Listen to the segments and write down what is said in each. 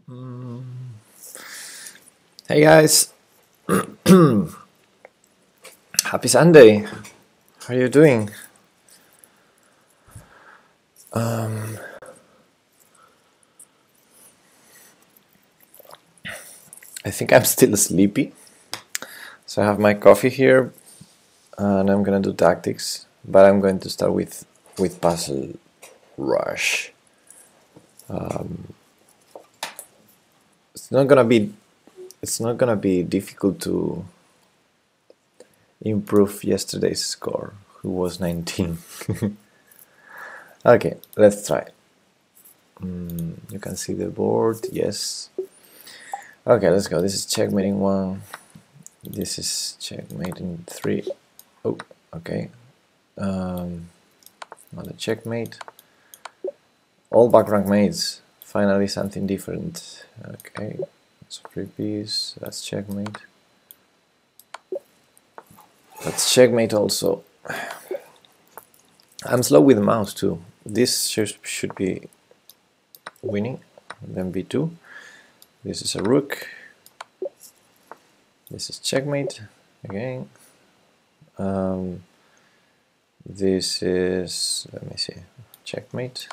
Mm. Hey guys, happy Sunday. How are you doing? I think I'm still sleepy. So I have my coffee here and I'm gonna do tactics, but I'm going to start with Puzzle Rush. It's not gonna be difficult to improve yesterday's score, who was 19. Okay, let's try. You can see the board, yes. Okay, let's go. This is checkmating 1. This is checkmating 3. Oh, okay. Another checkmate. All back rank mates. Finally something different. Okay, that's a free piece. That's checkmate. That's checkmate also. I'm slow with the mouse too. This should be winning. Then b2. This is a rook. This is checkmate again. This is, let me see, checkmate.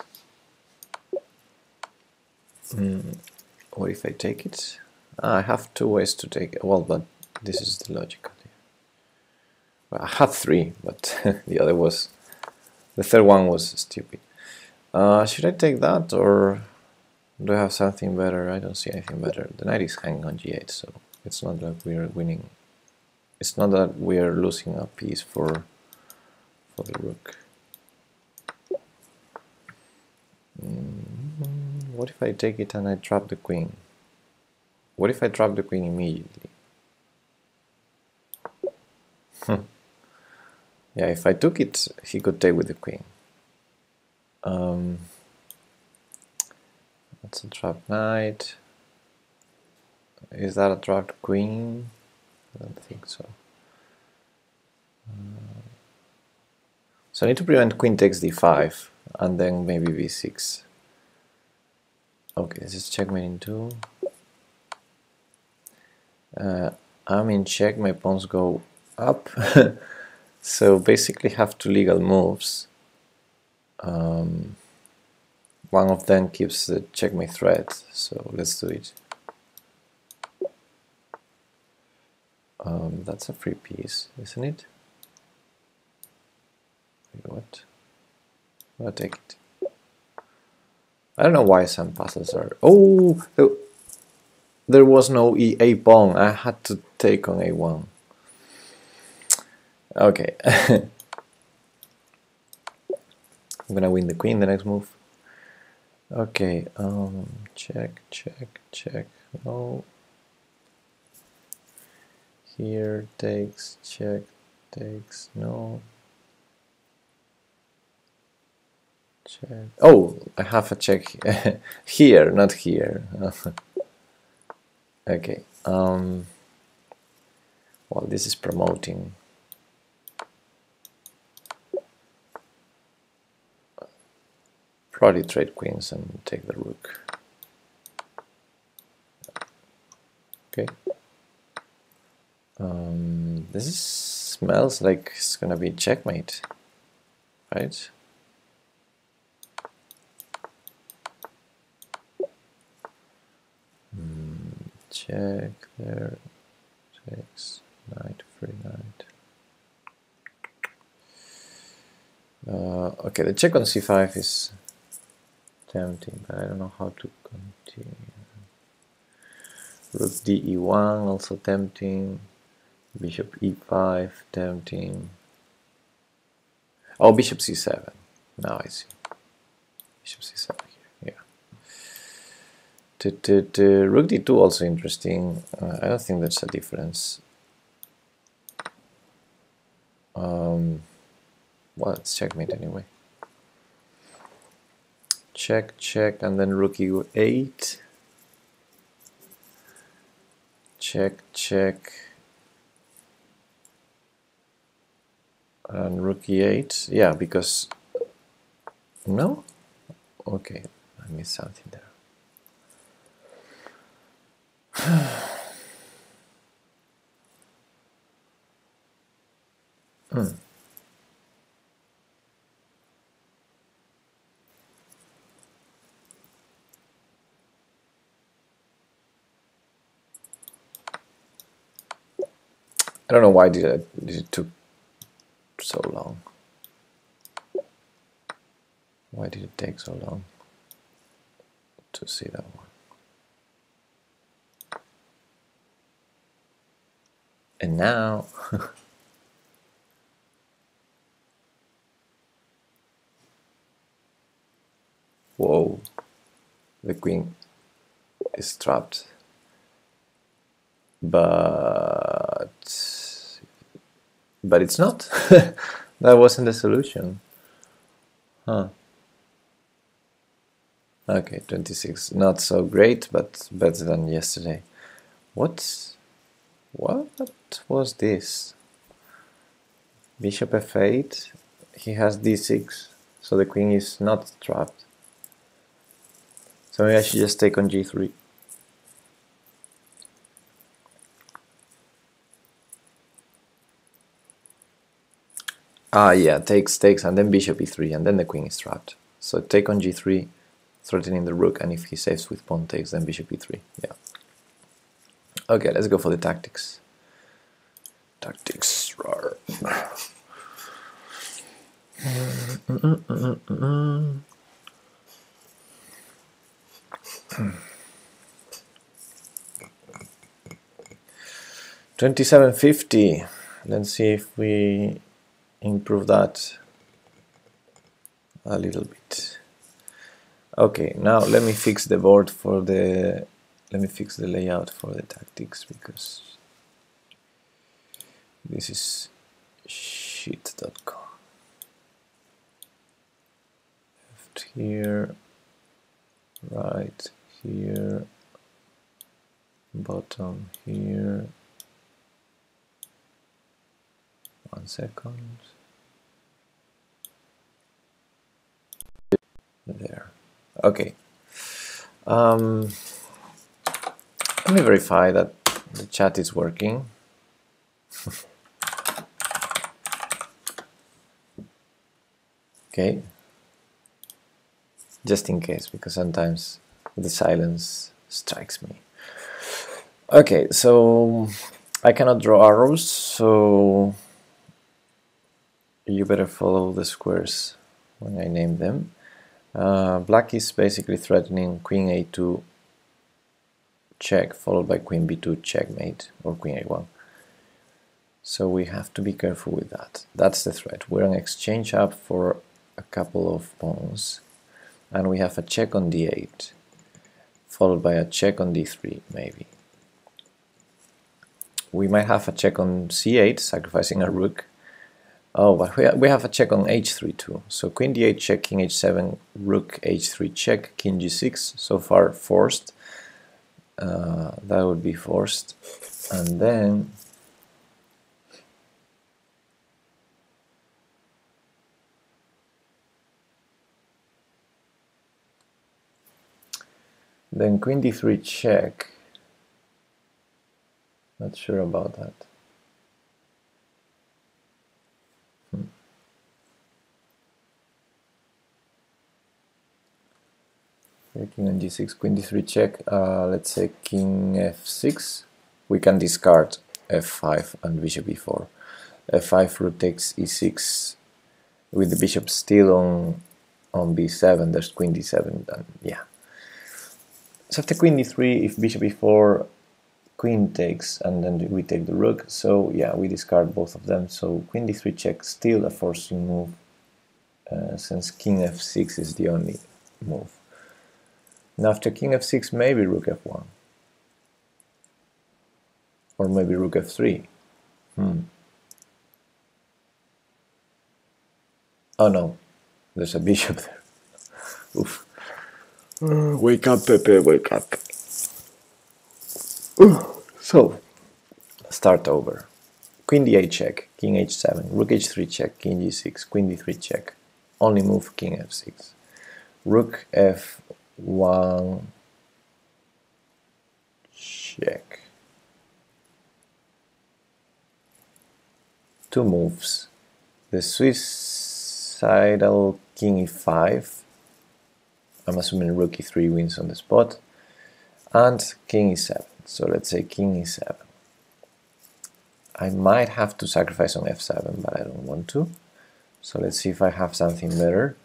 What if I take it? I have 2 ways to take it. Well, but this is the logical. Well, I had 3, but the third one was stupid. Should I take that, or do I have something better? I don't see anything better. The knight is hanging on g8, so it's not that we are winning. It's not that we are losing a piece for the rook. What if I take it and I trap the queen? What if I trap the queen immediately? Yeah, if I took it, he could take with the queen. That's a trapped knight. Is that a trapped queen? I don't think so. So I need to prevent queen takes d5 and then maybe b6. Okay, this is checkmate in 2. I'm in check, my pawns go up. So basically have 2 legal moves. One of them keeps the checkmate threat, so let's do it. That's a free piece, isn't it? Wait, what? I'll take it. I don't know why some puzzles are... Oh! There was no a pawn. I had to take on a1. Okay. I'm gonna win the queen the next move. Okay, check, check, check. No. Here takes, check, takes, no. Check. Oh, I have a check here, not here. Okay. Well, this is promoting. Probably trade queens and take the rook. Okay. This smells like it's gonna be checkmate, right? Check there. Takes knight, free knight. Okay, the check on c5 is tempting, but I don't know how to continue. Rook de1 also tempting. Bishop e5 tempting. Oh, bishop c7. Now I see. Bishop c7 here. Yeah. Rook d2 also interesting. I don't think there's a difference. Well, it's checkmate anyway. Check, check, and then rook e8. Check, check. And rook e8. Yeah, because... No? Okay, I missed something there. I don't know why did it took so long. Why did it take so long to see that one? And now whoa, the queen is trapped. But it's not. That wasn't the solution. Huh. Okay, 26. Not so great, but better than yesterday. What was this? Bishop f8. He has d6, so the queen is not trapped. So maybe I should just take on g3. Ah, yeah, takes, and then bishop e3, and then the queen is trapped. So take on g3, threatening the rook, and if he saves with pawn takes, then bishop e3. Yeah. Okay, let's go for the tactics. Tactics. 2750. Let's see if we improve that a little bit. Okay, now let me fix the board for the. Let me fix the layout for the tactics because this is shit.com. Left here, right here, bottom here. 1 second. There. Okay. Let me verify that the chat is working. Okay. Just in case, because sometimes the silence strikes me. Okay, so I cannot draw arrows, so you better follow the squares when I name them. Black is basically threatening queen a2 check, followed by queen b2 checkmate, or queen a1. So we have to be careful with that. That's the threat. We're on exchange up for a couple of pawns, and we have a check on d8, followed by a check on d3, maybe. We might have a check on c8, sacrificing a rook. Oh, but we have a check on h3 too. So queen d8 check, king h7, rook h3 check, king g6. So far forced. That would be forced. And then queen d3 check. Not sure about that. King on g6, queen d3 check. Let's say king f6. We can discard f5 and bishop e4. f5 rook takes e6 with the bishop still on b7. There's queen d7. And yeah. So after queen d3, if bishop e4, queen takes, and then we take the rook. So yeah, we discard both of them. So queen d3 check, still a forcing move, since king f6 is the only move. Now after king f6, maybe rook f1. Or maybe rook f3. Oh no, there's a bishop there. Oof. Wake up, Pepe, wake up. So, start over. Queen d8 check, king h7, rook h3 check, king g6, queen d3 check. Only move king f6. Rook f1 check. Two moves. The suicidal king e5. I'm assuming rook e3 wins on the spot. And king e7. So let's say king e7. I might have to sacrifice on f7, but I don't want to. So let's see if I have something better.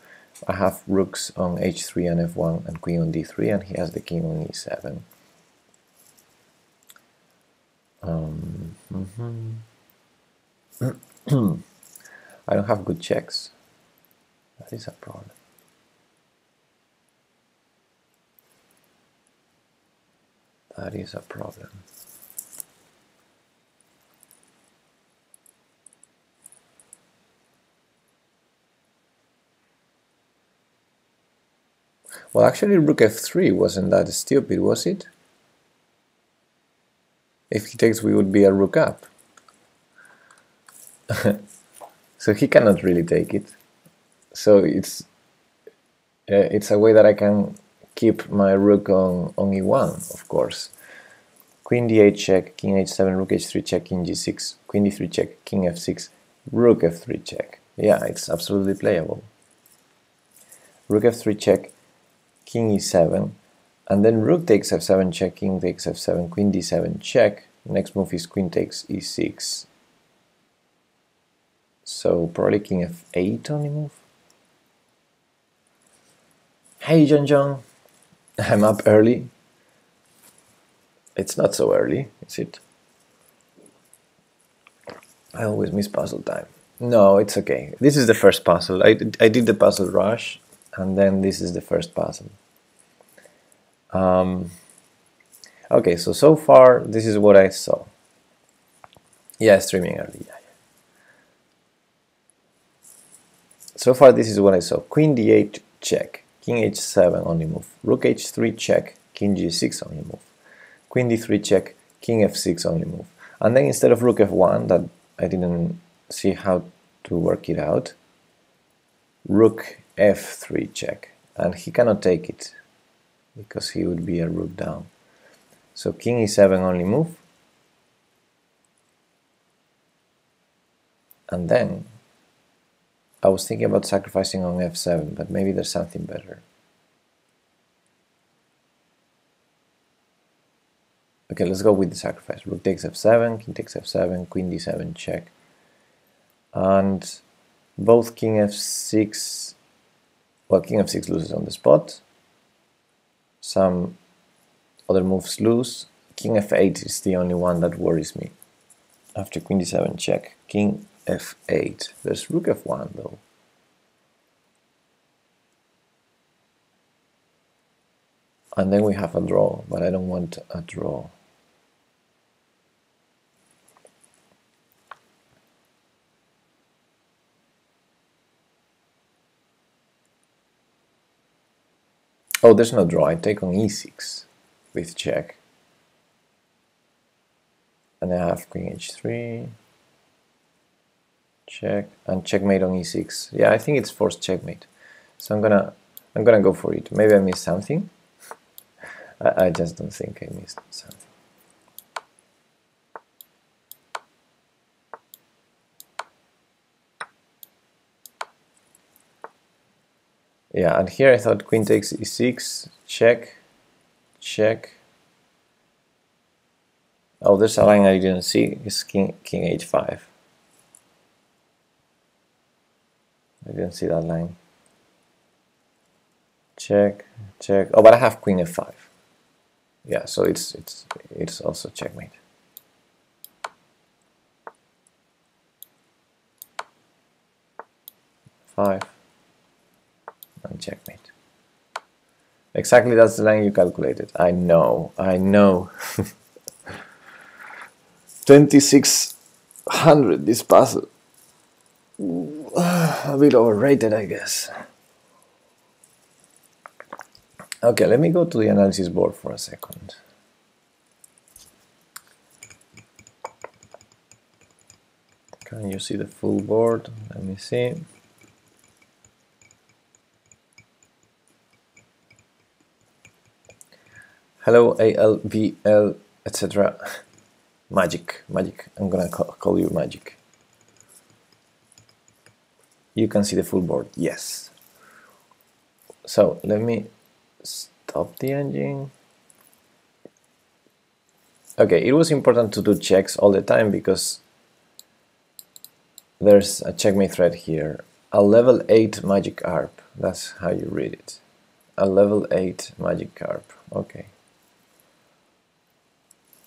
I have rooks on h3 and f1 and queen on d3, and he has the king on e7. I don't have good checks. That is a problem. That is a problem. Well, actually, rook f3 wasn't that stupid, was it? If he takes, we would be a rook up. So he cannot really take it. So it's a way that I can keep my rook on e1, of course. Queen d8 check, king h7, rook h3 check, king g6, queen d3 check, king f6, rook f3 check. Yeah, it's absolutely playable. Rook f3 check, king e7, and then rook takes f7 check, king takes f7, queen d7 check. Next move is queen takes e6. So probably king f8 only move. Hey John, I'm up early. It's not so early, is it? I always miss puzzle time. No, it's okay. This is the first puzzle. I did the puzzle rush, and then this is the first puzzle. Okay, so far this is what I saw. Yeah, streaming early. Yeah. So far this is what I saw. Queen d8 check, king h7 only move, rook h3 check, king g6 only move, queen d3 check, king f6 only move. And then instead of rook f1, that I didn't see how to work it out, rook f3 check, and he cannot take it because he would be a rook down. So king e7 only move, and then I was thinking about sacrificing on f7, but maybe there's something better. Okay, let's go with the sacrifice. Rook takes f7, king takes f7, queen d7 check. And both king f6, well, king f6 loses on the spot. Some other moves lose. King f8 is the only one that worries me. After queen d7 check, king f8. There's rook f1 though. And then we have a draw, but I don't want a draw. Oh, there's no draw. I take on e6 with check. And I have queen h3, check, and checkmate on e6. Yeah, I think it's forced checkmate. So I'm gonna go for it. Maybe I missed something. I just don't think I missed something. Yeah, and here I thought queen takes e6, check, check. Oh, there's a line I didn't see. It's king h5. I didn't see that line. Check, check. Oh, but I have queen f5. Yeah, so it's also checkmate. Five and checkmate. Exactly, that's the line you calculated. I know. 2600 this puzzle. A bit overrated, I guess. Okay, let me go to the analysis board for a second. Can you see the full board? Let me see. Hello ALVL etc. Magic, magic. I'm gonna call you magic. You can see the full board. Yes. So let me stop the engine. Okay, it was important to do checks all the time because there's a checkmate thread here. A level 8 magic arp. That's how you read it. A level 8 magic arp. Okay.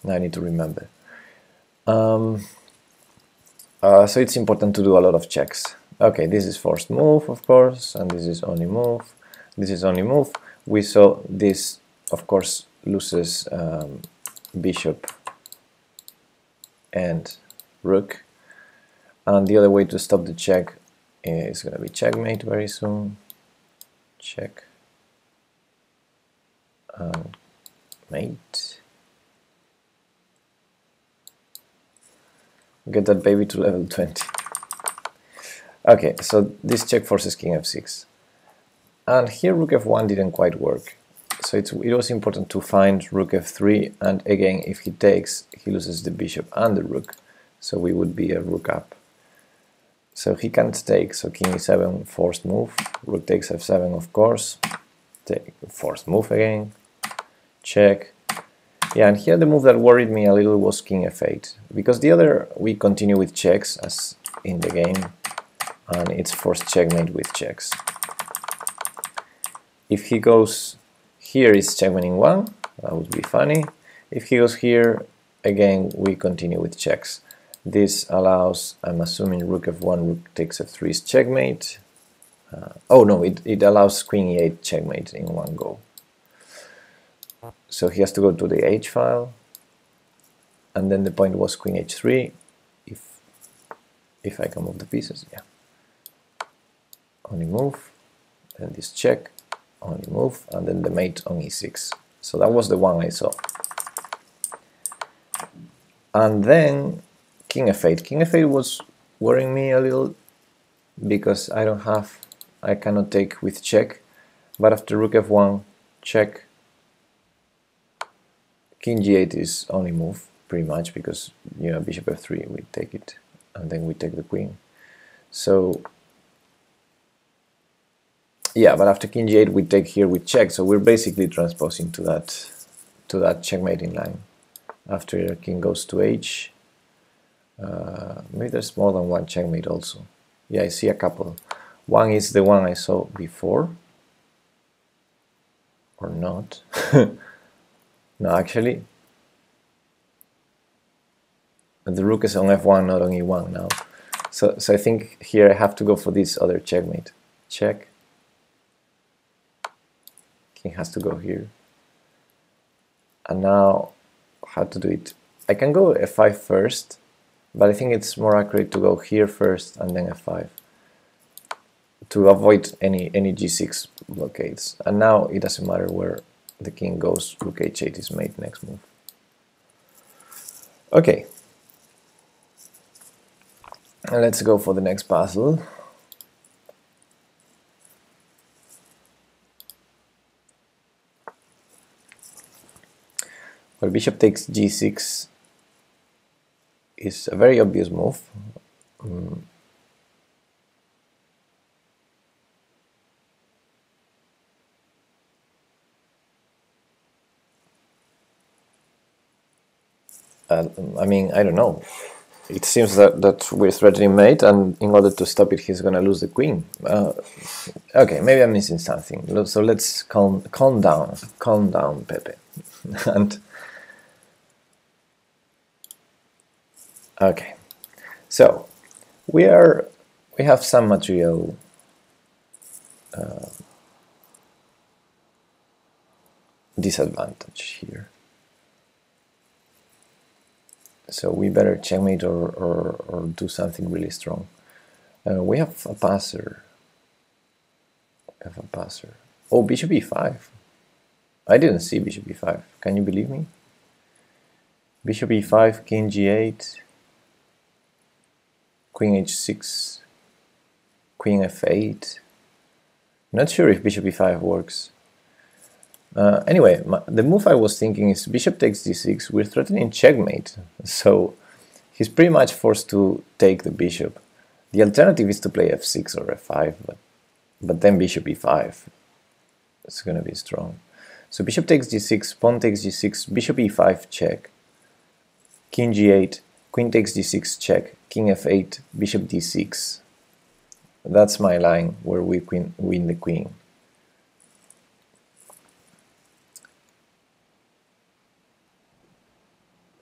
Now I need to remember. So it's important to do a lot of checks. Okay, this is forced move, of course, and this is only move. This is only move. We saw this, of course, loses bishop and rook. And the other way to stop the check is going to be checkmate very soon. Check. Mate. Get that baby to level 20. Okay, so this check forces king f6. And here rook f1 didn't quite work. So it was important to find rook f3, and again, if he takes, he loses the bishop and the rook. So we would be a rook up. So he can't take, so king e7, forced move, rook takes f7, of course, take forced move again, check. Yeah, and here the move that worried me a little was king f8, because the other we continue with checks as in the game, and it's forced checkmate with checks. If he goes here, it's checkmating one, that would be funny. If he goes here, again we continue with checks. This allows, I'm assuming rook f1, rook takes f3 is checkmate. Oh no, it allows queen e8 checkmate in one go. So he has to go to the h file, and then the point was queen h3, if I can move the pieces, yeah. Only move, and this check, only move, and then the mate on e6. So that was the one I saw. And then king f8. King f8 was worrying me a little because I cannot take with check, but after rook f1, check, king g8 is only move, pretty much, because, you know, bishop f3, we take it, and then we take the queen. So, yeah, but after king g8, we take here with check, so we're basically transposing to that checkmating line. After king goes to h, maybe there's more than one checkmate also. Yeah, I see a couple. One is the one I saw before, or not. No, actually, the rook is on f1, not on e1 now. So I think here I have to go for this other checkmate. Check. King has to go here. And now, how to do it? I can go f5 first, but I think it's more accurate to go here first and then f5 to avoid any g6 blockades. And now it doesn't matter where the king goes, rook h8 is mate next move. Okay, and let's go for the next puzzle. Well, bishop takes g6 is a very obvious move. I mean, I don't know. It seems that we're threatening mate, and in order to stop it, he's gonna lose the queen. Okay, maybe I'm missing something. So let's calm down, Pepe. And okay, so we have some material disadvantage here. So we better checkmate or do something really strong. We have a passer. Oh, bishop e5. I didn't see bishop e5. Can you believe me? Bishop e5, king g8, queen h6, queen f8. Not sure if bishop e5 works. Anyway, the move I was thinking is bishop takes d6. We're threatening checkmate, so he's pretty much forced to take the bishop. The alternative is to play f6 or f5, but then bishop e5. It's going to be strong. So bishop takes g6, pawn takes g6, bishop e5, check. King g8, queen takes d6, check. King f8, bishop d6. That's my line where we win the queen.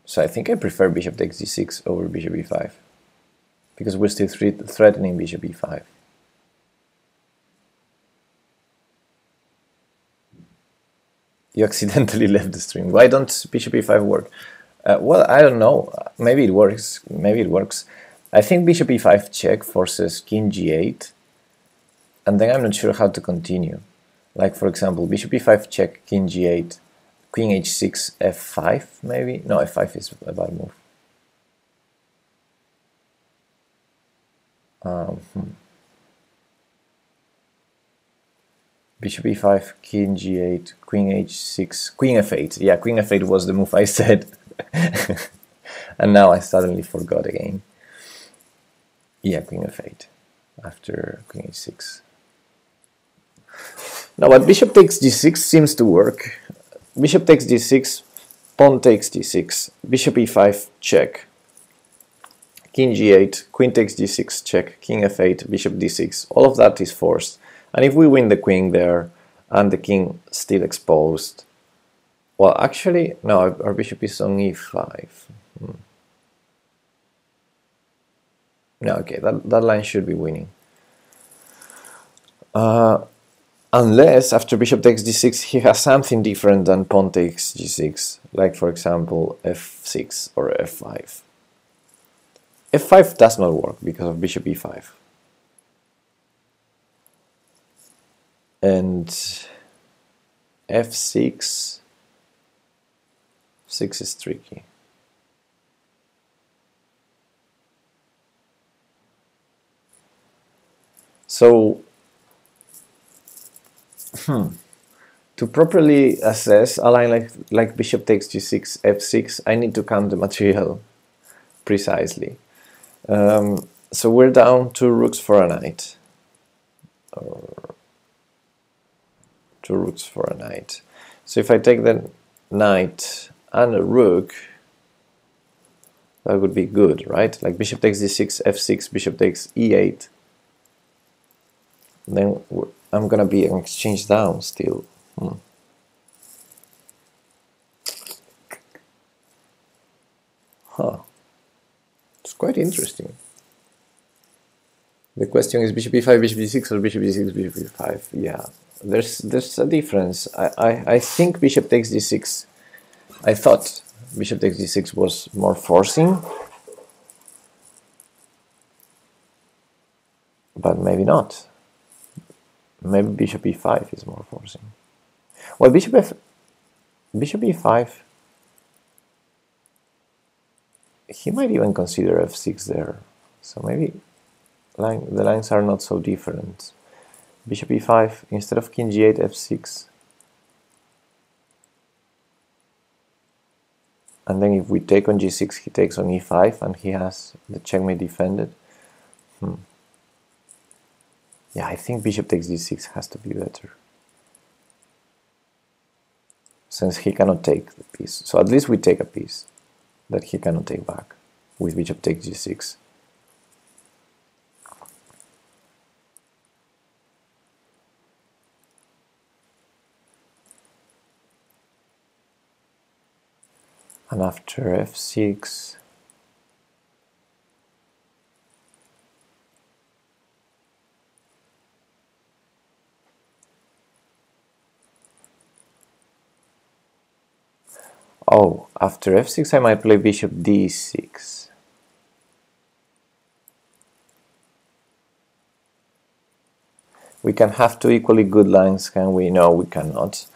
So I think I prefer bishop takes d6 over bishop e5, because we're still threatening bishop e5. You accidentally left the stream. Why don't bishop e5 work? Well, I don't know. Maybe it works. Maybe it works. I think bishop e5 check forces king g8, and then I'm not sure how to continue. Like, for example, bishop e5 check, king g8, queen h6, f5, maybe? No, f5 is a bad move. Bishop e5, king g8, queen h6, queen f8. Yeah, queen f8 was the move I said. And now I suddenly forgot again. Yeah, queen f8 after queen h6. Now, but bishop takes d6 seems to work. Bishop takes d6, pawn takes d6, bishop e5, check. King g8, queen takes d6, check, king f8, bishop d6. All of that is forced. And if we win the queen there, and the king still exposed, well, actually, no, our bishop is on e5. No, okay, that line should be winning. Unless after bishop takes d6 he has something different than pawn takes g6, like for example f6 or f5. f5 does not work because of bishop e5. And f6 is tricky. So to properly assess a line like bishop takes g6, f6, I need to count the material precisely. So we're down 2 rooks for a knight. Or 2 rooks for a knight. So if I take the knight and a rook, that would be good, right? Like bishop takes d6, f6, bishop takes e8. Then I'm gonna be an exchange down still. Huh. It's quite interesting. The question is bishop e5, bishop d6, or bishop d6, bishop e5. Yeah, there's a difference. I think bishop takes d6. I thought bishop takes d6 was more forcing, but maybe not. Maybe bishop e5 is more forcing. Well, bishop e5, he might even consider f6 there. So maybe the lines are not so different. Bishop e5 instead of king g8, f6. And then if we take on g6, he takes on e5, and he has the checkmate defended. Yeah, I think bishop takes d6 has to be better, since he cannot take the piece. So at least we take a piece that he cannot take back with bishop takes g6. And after f6, oh, after f6 I might play bishop d6. We can have 2 equally good lines, can we? No, we cannot.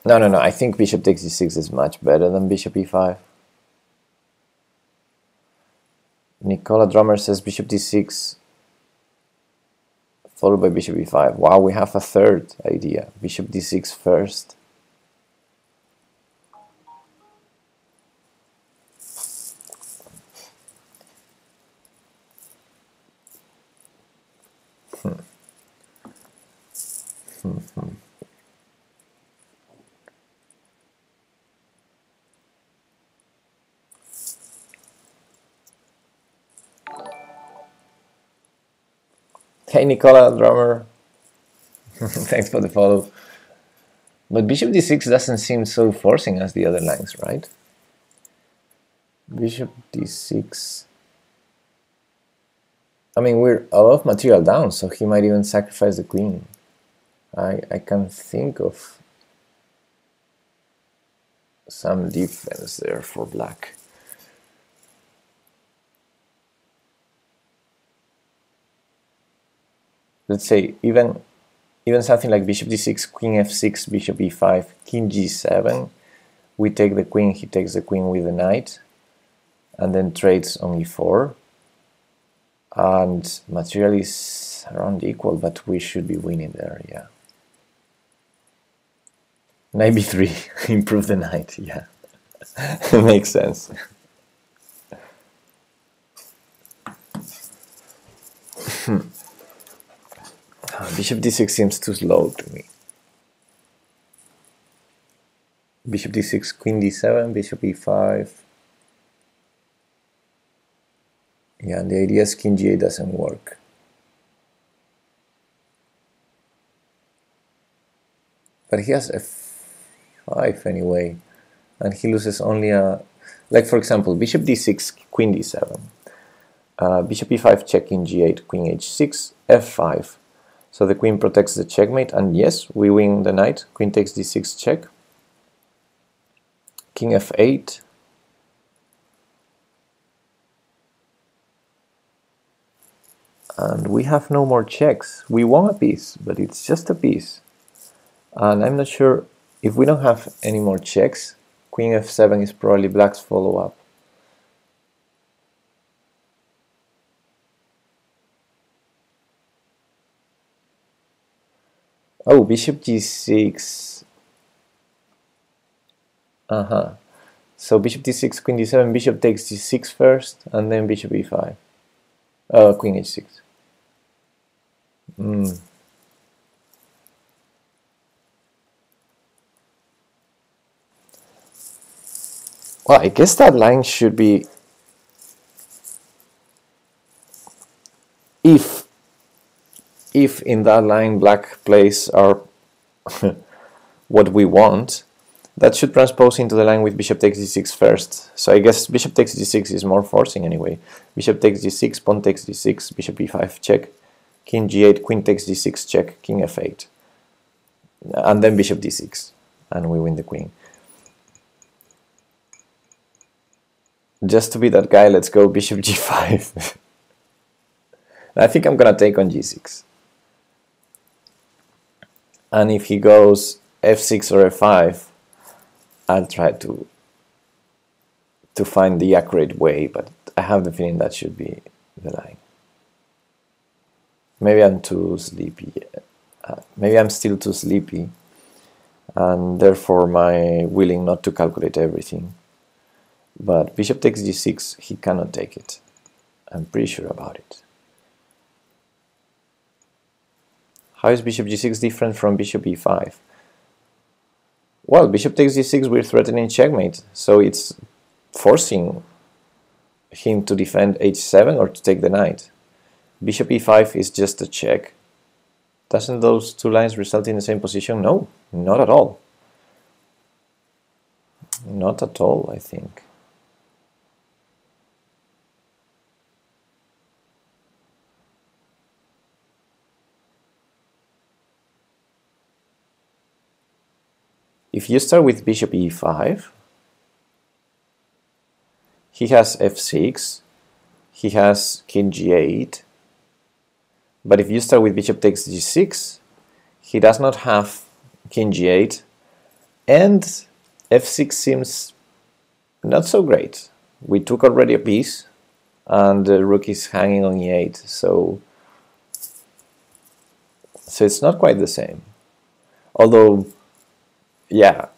No, I think bishop takes d6 is much better than bishop e5. Nicola Drummer says bishop d6 followed by bishop e5. Wow, we have a third idea. Bishop d6 first. Hey Nicola, drummer. Thanks for the follow. But bishop d6 doesn't seem so forcing as the other lines, right? Bishop d6. I mean, we're a lot of material down, so he might even sacrifice the queen. I can think of some defense there for black. Let's say even something like bishop d6, queen f6, bishop e5, king g7. We take the queen, he takes the queen with the knight, and then trades on e4. And material is around equal, but we should be winning there, yeah. Knight b3, improve the knight, yeah. Makes sense. Bishop d6 seems too slow to me. Bishop d6, queen d7, bishop e5. Yeah, and the idea is king g8 doesn't work. But he has f5 anyway, and he loses only a... Like, for example, bishop d6, queen d7. Bishop e5, check, king g8, queen h6, f5. So the queen protects the checkmate, and yes, we win the knight. Queen takes d6, check. King f8. And we have no more checks. We won a piece, but it's just a piece. And I'm not sure if we don't have any more checks. Queen f7 is probably black's follow-up. Oh, bishop g6. So bishop d6, queen d7, bishop takes d6 first, and then bishop e5. Queen h6. Well, I guess that line should be... If in that line black plays are what we want, that should transpose into the line with bishop takes d6 first. So I guess bishop takes d6 is more forcing anyway. Bishop takes d6, pawn takes d6, bishop e5, check, king g8, queen takes d6, check, king f8. And then bishop d6, and we win the queen. Just to be that guy, let's go bishop g5. I think I'm gonna take on g6. And if he goes f6 or f5, I'll try to find the accurate way, but I have the feeling that should be the line. Maybe I'm too sleepy. Maybe I'm still too sleepy, and therefore my willing not to calculate everything. But bishop takes g6, he cannot take it. I'm pretty sure about it. How is bishop g6 different from bishop e5? Well, bishop takes d6, we're threatening checkmate, so it's forcing him to defend h7 or to take the knight. Bishop e5 is just a check. Doesn't those two lines result in the same position? No, not at all. Not at all, I think. If you start with bishop e5, he has f6, he has king g8, but if you start with bishop takes g6, he does not have king g8, and f6 seems not so great. We took already a piece, and the rook is hanging on e8, so it's not quite the same. Although, yeah,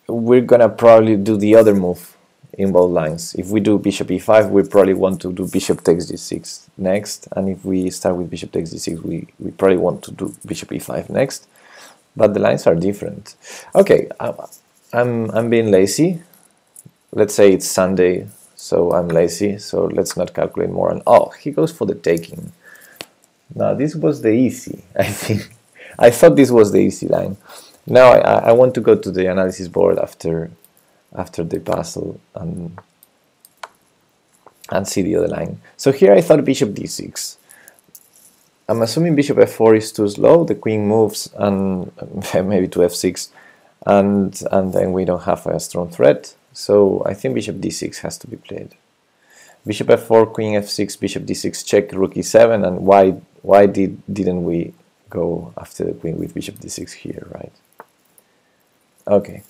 we're gonna probably do the other move in both lines. If we do bishop e5, we probably want to do bishop takes g6 next, and if we start with bishop takes g6, we probably want to do bishop e5 next, but the lines are different. Okay, I'm being lazy. Let's say it's Sunday, so I'm lazy, so let's not calculate more. And oh, he goes for the taking. Now this was the easy, I think. I thought this was the easy line. Now I want to go to the analysis board after the puzzle and see the other line. So here I thought bishop d6. I'm assuming bishop f4 is too slow, the queen moves and maybe to f6, and then we don't have a strong threat. So I think bishop d6 has to be played. Bishop f4, queen f6, bishop d6, check, rook e7, and why didn't we go after the queen with bishop d6 here, right? Okay.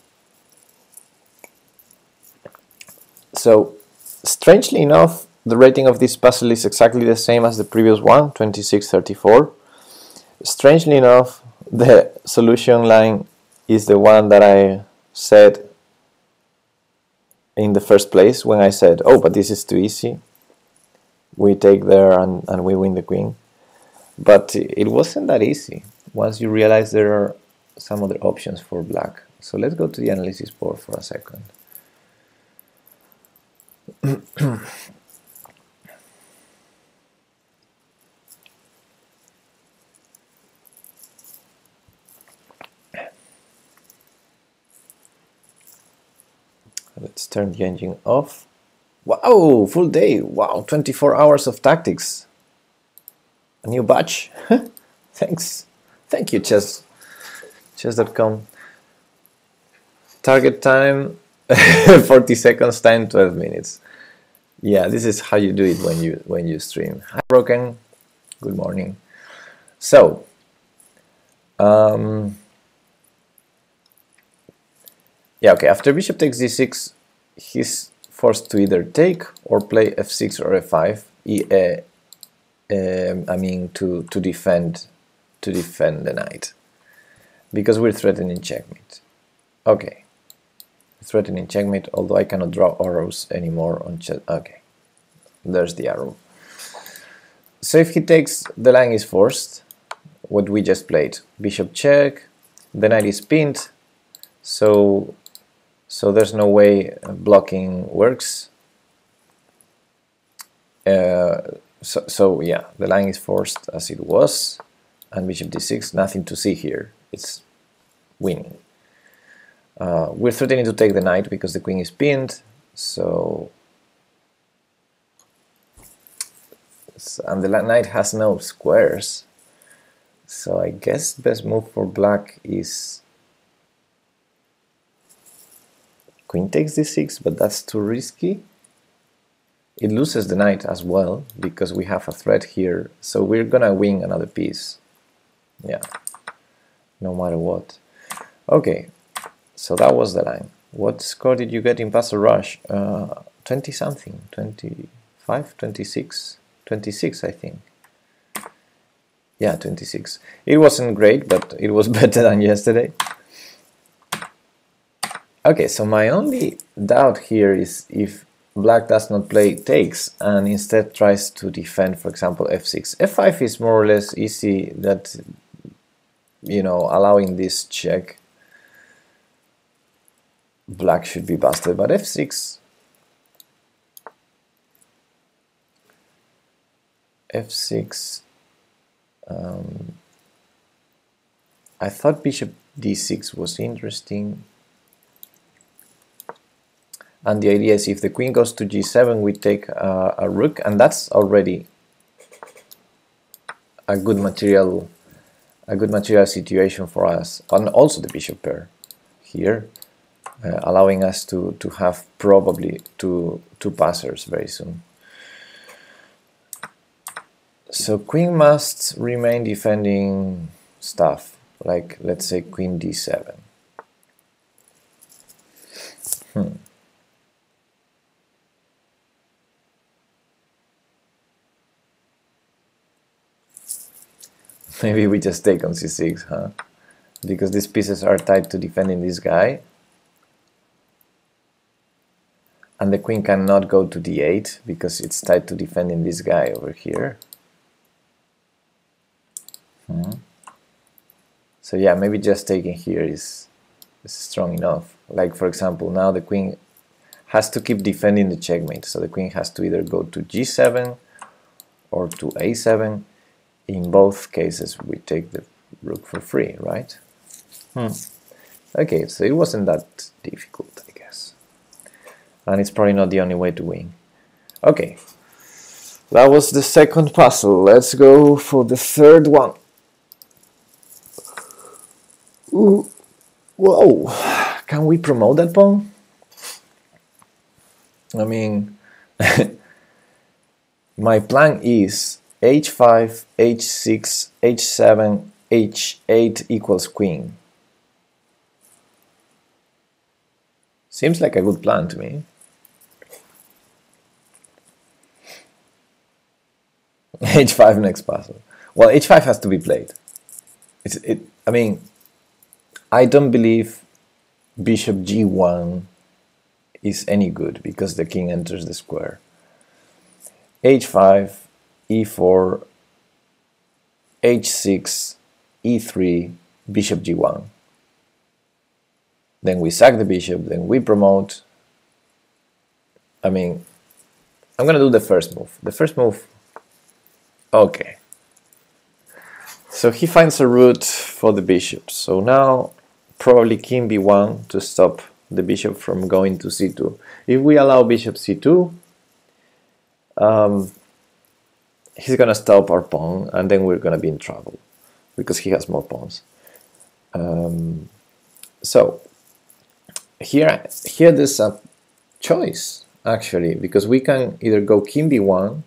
So, strangely enough, the rating of this puzzle is exactly the same as the previous one, 2634. Strangely enough, the solution line is the one that I said in the first place when I said, oh, but this is too easy. We take there and we win the queen. But it wasn't that easy once you realize there are some other options for black. So let's go to the analysis board for a second. Let's turn the engine off. Wow, full day. Wow, 24 hours of tactics. A new batch. Thanks. Thank you, chess.com. Target time 40 seconds, time 12 minutes. Yeah, this is how you do it when you stream. Hi Broken. Good morning. So yeah, okay, after bishop takes d6, he's forced to either take or play f6 or f5. I mean to defend the knight, because we're threatening checkmate. Okay, threatening checkmate, although I cannot draw arrows anymore on check. Okay, there's the arrow. So if he takes, the line is forced. What we just played, bishop check, the knight is pinned, so there's no way blocking works. So yeah, the line is forced as it was, and bishop d6, nothing to see here, it's winning. We're threatening to take the knight because the queen is pinned, and the knight has no squares, so I guess best move for black is queen takes d6, but that's too risky. It loses the knight as well, because we have a threat here, so we're gonna win another piece. Yeah, no matter what. Okay, so that was the line. What score did you get in Puzzle Rush? 20 something, 25, 26, 26 I think. Yeah, 26. It wasn't great, but it was better than yesterday. Okay, so my only doubt here is if black does not play takes and instead tries to defend, for example, f6. f5 is more or less easy, that, you know, allowing this check, black should be busted, but f6, I thought bishop d6 was interesting. And the idea is if the queen goes to g7, we take a rook, and that's already a good material situation for us. And also the bishop pair here, allowing us to have probably two passers very soon. So queen must remain defending stuff, like let's say queen d7. Maybe we just take on c6, huh? Because these pieces are tied to defending this guy. And the queen cannot go to d8 because it's tied to defending this guy over here. So yeah, maybe just taking here is strong enough. Like for example, now the queen has to keep defending the checkmate, so the queen has to either go to g7 or to a7. In both cases we take the rook for free, right? Okay, so it wasn't that difficult, I guess. And it's probably not the only way to win. Okay, that was the second puzzle. Let's go for the third one. Ooh. Whoa, can we promote that pawn? I mean, my plan is h5, h6, h7, h8 equals queen. Seems like a good plan to me. h5 next puzzle. Well, h5 has to be played. I mean, I don't believe bishop g1 is any good because the king enters the square. h5, e4, h6, e3, bishop g1. Then we sack the bishop, then we promote. I mean, I'm gonna do the first move. The first move, okay. So he finds a route for the bishop. So now probably king b1 to stop the bishop from going to c2. If we allow bishop c2, he's gonna stop our pawn, and then we're gonna be in trouble because he has more pawns. So here there's a choice actually, because we can either go king b1,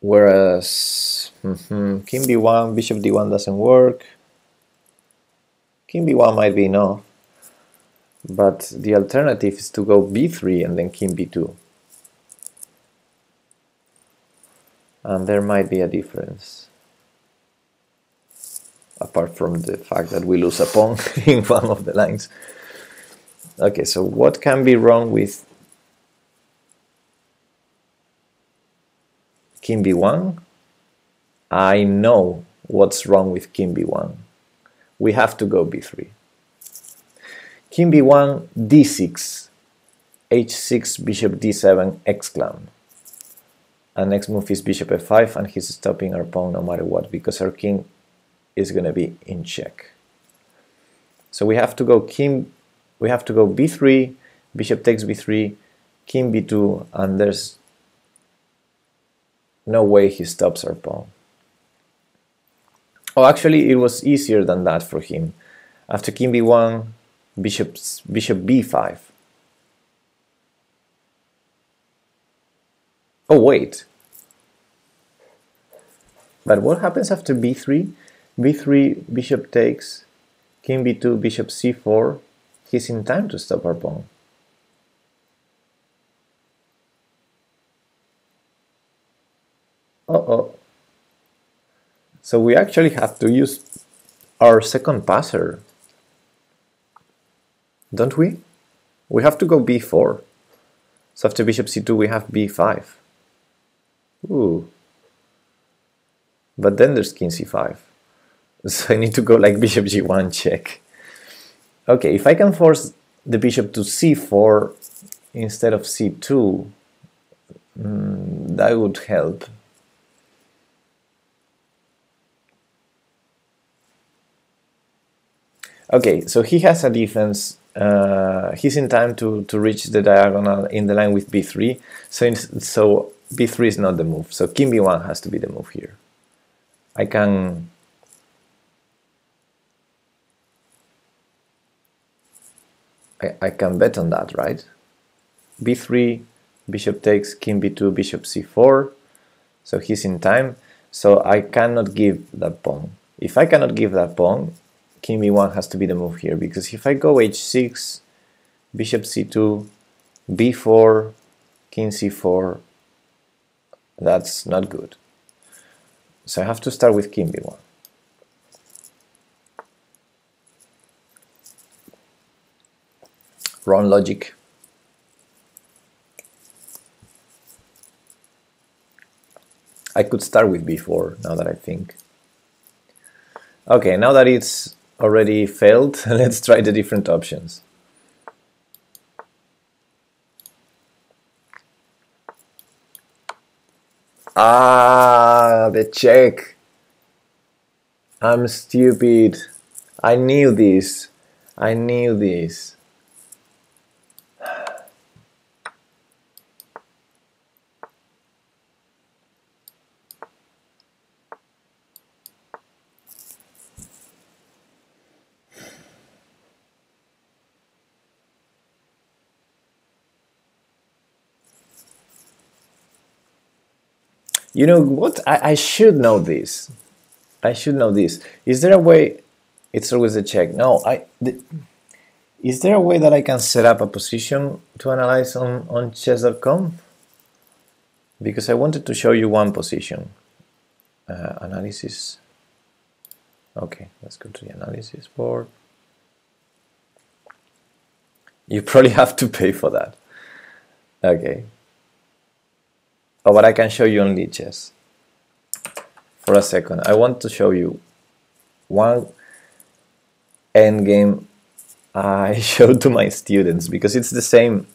whereas king b1, bishop d1 doesn't work. King b1 might be enough, but the alternative is to go b3 and then king b2. And there might be a difference, apart from the fact that we lose a pawn in one of the lines. Okay, so what can be wrong with king b1? I know what's wrong with king b1. We have to go b3. King b1, d6, h6, bishop d7, exclam. And next move is bishop f5, and he's stopping our pawn no matter what, because our king is going to be in check. So we have to go b3, bishop takes b3, king b2, and there's no way he stops our pawn. Oh, actually, it was easier than that for him. After king b1, bishop b5. Oh, wait. But what happens after b3? b3, bishop takes, king b2, bishop c4. He's in time to stop our pawn. Uh-oh. So we actually have to use our second passer, don't we? We have to go b4. So after bishop c2 we have b5. Ooh. But then there's king c5. So I need to go like bishop g1 check. Okay, if I can force the bishop to c4 instead of c2, that would help. Okay, so he has a defense. He's in time to reach the diagonal in the line with b3. So b3 is not the move. So king b1 has to be the move here. I can bet on that, right? b3, bishop takes, king b2, bishop c4. So he's in time. So I cannot give that pawn. If I cannot give that pawn, king b1 has to be the move here, because if I go h6, bishop c2, b4, king c4, that's not good. So I have to start with king b1. Wrong logic. I could start with b4 now that I think. Okay, now that it's already failed, let's try the different options. Ah, the check. I'm stupid. I knew this. I knew this. You know what? I should know this. I should know this. Is there a way? It's always a check. No, is there a way that I can set up a position to analyze on chess.com? Because I wanted to show you one position. Analysis. Okay, let's go to the analysis board. You probably have to pay for that. Okay. Oh, but I can show you on Lichess. For a second, I want to show you one endgame I showed to my students because it's the same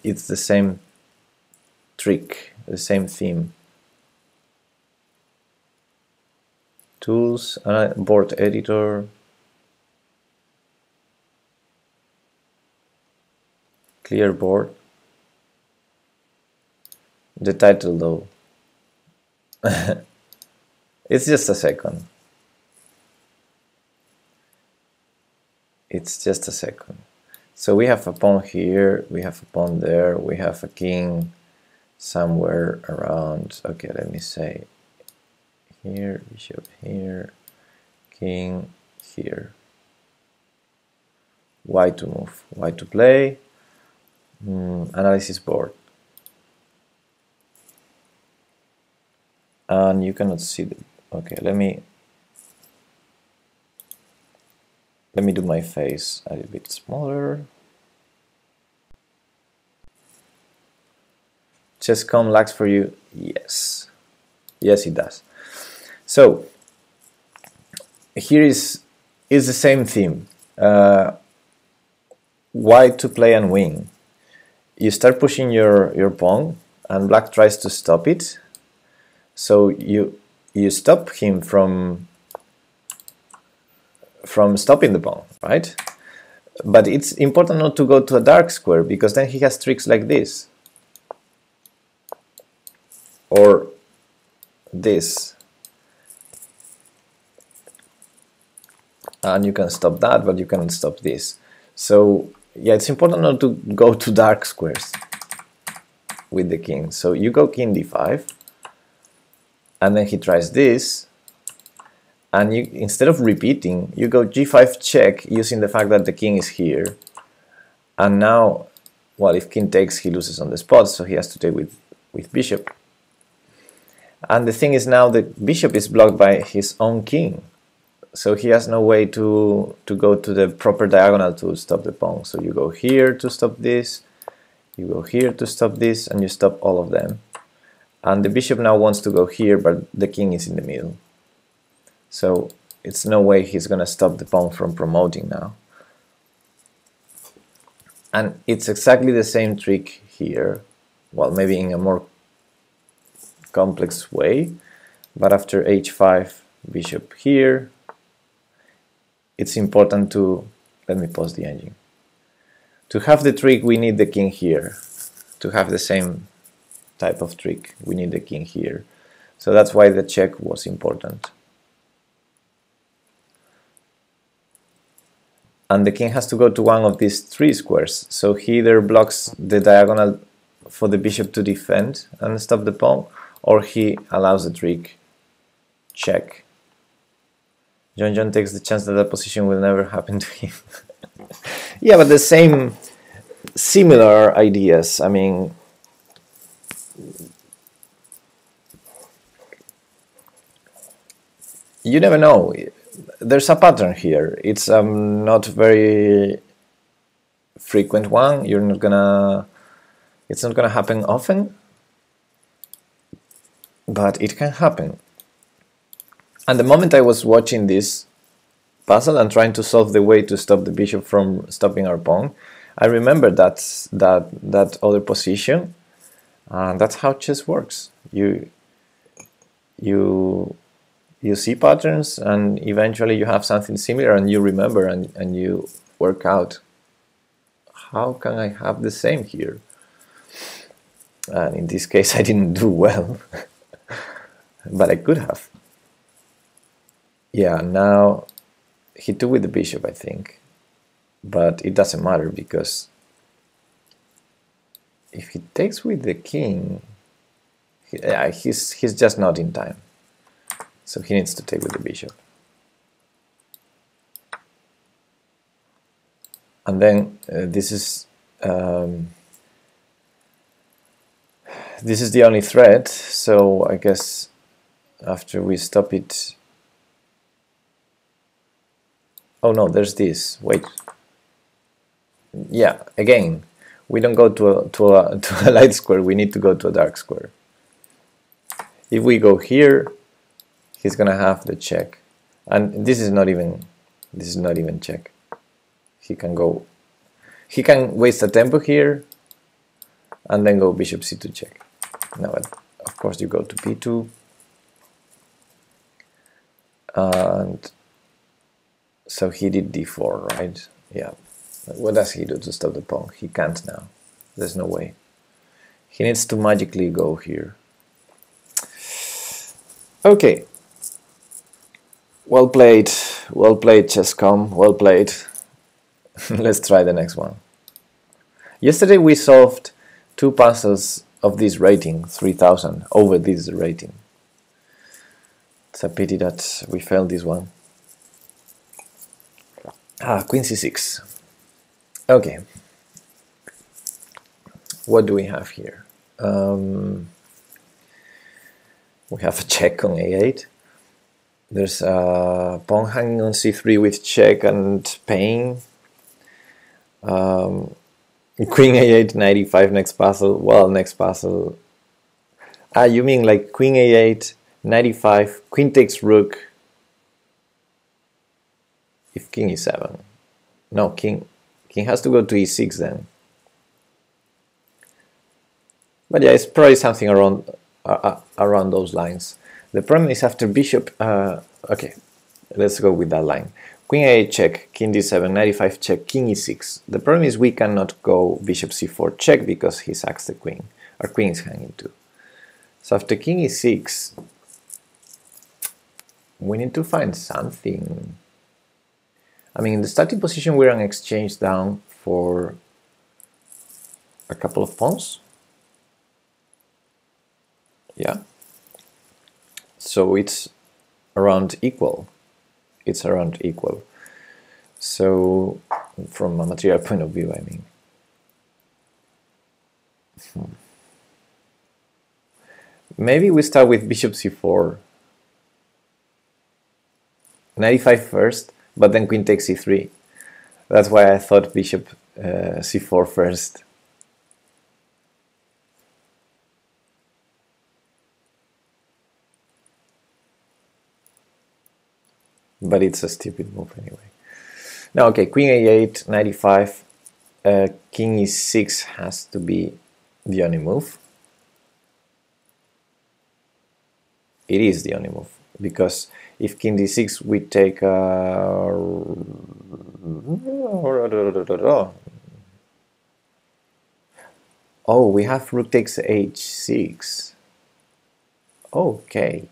trick, the same theme. Tools, board editor, clear board. The title though. It's just a second. It's just a second. So we have a pawn here, we have a pawn there, we have a king somewhere around. Okay, let me say here, bishop here, king here. White to move, white to play. Analysis board. And you cannot see the. Okay, let me do my face a little bit smaller. Chess.com lags for you? Yes. Yes, it does. So here is the same theme. White to play and win. You start pushing your pawn, and black tries to stop it. So you stop him from stopping the pawn, right? But it's important not to go to a dark square because then he has tricks like this or this, and you can stop that, but you cannot stop this. So yeah, it's important not to go to dark squares with the king. So you go king d5, and then he tries this, and you, instead of repeating, you go g5 check using the fact that the king is here. And now, well, if king takes, he loses on the spot, so he has to take with bishop. And the thing is, now the bishop is blocked by his own king, so he has no way to go to the proper diagonal to stop the pawn. So you go here to stop this, you go here to stop this, and you stop all of them. And the bishop now wants to go here, but the king is in the middle. So it's no way he's going to stop the pawn from promoting now. And it's exactly the same trick here. Well, maybe in a more complex way. But after h5, bishop here, it's important to... Let me pause the engine. To have the trick, we need the king here. To have the same type of trick, we need the king here. So that's why the check was important. And the king has to go to one of these three squares. So he either blocks the diagonal for the bishop to defend and stop the pawn, or he allows the trick check. John takes the chance that that position will never happen to him. Yeah, but the same similar ideas. I mean, you never know. There's a pattern here. It's not very frequent one. You're not gonna. It's not gonna happen often, but it can happen. And the moment I was watching this puzzle and trying to solve the way to stop the bishop from stopping our pawn, I remember that other position, and that's how chess works. You see patterns, and eventually you have something similar, and you remember, and you work out, how can I have the same here? And in this case I didn't do well, but I could have. Yeah, now he took with the bishop, I think, but it doesn't matter, because if he takes with the king, he's just not in time, so he needs to take with the bishop. And then this is the only threat, so I guess after we stop it. Oh no, there's this. Wait. Yeah, again, we don't go to a light square. We need to go to a dark square. If we go here, he's gonna have the check, and this is not even check. He can waste a tempo here, and then go bishop c2 check. Now, of course, you go to b2, and so he did d4, right? Yeah. What does he do to stop the pawn? He can't now. There's no way. He needs to magically go here. Okay. Well played, Chess.com, well played. Let's try the next one. Yesterday we solved 2 puzzles of this rating, 3000, over this rating. It's a pity that we failed this one. Queen c6. Okay. What do we have here? We have a check on a8. There's a pawn hanging on c3 with check and pain. Queen a8, 95 next puzzle. Well, next puzzle. You mean like queen a8, 95, queen takes rook. If king e7. No, king has to go to e6 then. But yeah, it's probably something around those lines. The problem is after bishop. Okay, let's go with that line. Queen a8 check, king d7, 95 check, king e6. The problem is we cannot go bishop c4 check because he sacks the queen. Our queen is hanging too. So after king e6, we need to find something. I mean, in the starting position we're on exchange down for a couple of pawns. Yeah. So it's around equal. It's around equal. So from a material point of view, I mean. Maybe we start with bishop c4. 95 first, but then queen takes c3. That's why I thought bishop c4 first. But it's a stupid move anyway. Now, okay, queen a8, 95, king e6 has to be the only move. It is the only move, because if king d6 we take oh, we have rook takes h6. Okay.